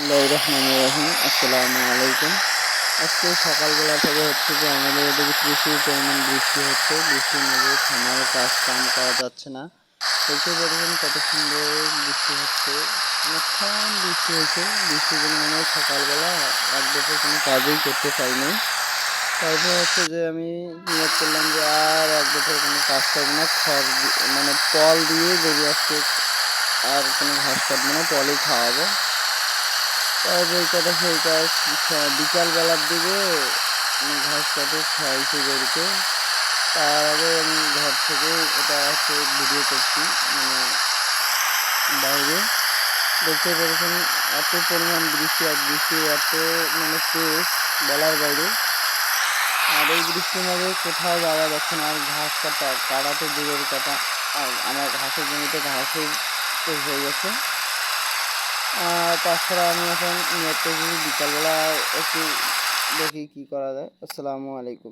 বিসমিল্লাহির রহমানির রহিম। আসসালামু আলাইকুম। আজকে সকালবেলা থেকে হচ্ছে যে আমাদের এদিকে প্রচুর পরিমাণ বৃষ্টি হচ্ছে। বৃষ্টির মধ্যে খামারে কাজ কাম করা যাচ্ছে না। দেখতে পাচ্ছেন কত সুন্দর বৃষ্টি হচ্ছে। অনেকক্ষণ বৃষ্টি হয়েছে। বৃষ্টির জন্য মনে হয় সকালবেলা এক বছর কোনো কাজই করতে পারিনি। তারপর হচ্ছে যে আমি নিয়ত করলাম যে আর এক বছর কোনো কাজ করবো না। মানে পল দিয়ে গরু আজকে আর কোনো ঘাস কাটবো না, পলই খাওয়াবো। তারপর এই কথা সেই কাজ বিকালবেলার দিকে ঘাস কাটে খাওয়াইছি গরুকে। তার আগে আমি ঘর থেকে এটা হচ্ছে ভিডিও করছি, মানে বাইরে দেখতে পেরেছেন এত পরিমাণ বৃষ্টি, আর বৃষ্টি এত মানে তেজ বলার বাইরে। আর এই বৃষ্টির মাঝে কোথাও যাওয়া যাচ্ছে না। আর ঘাস কাটা তো দূরের কথা, আর আমার ঘাসের জমিতে ঘাসও শেষ হয়ে গেছে। তাছাড়া আমি এখন নিয়ত করছি বিকালবেলা একটু দেখি কি করা যায়। আসসালামু আলাইকুম।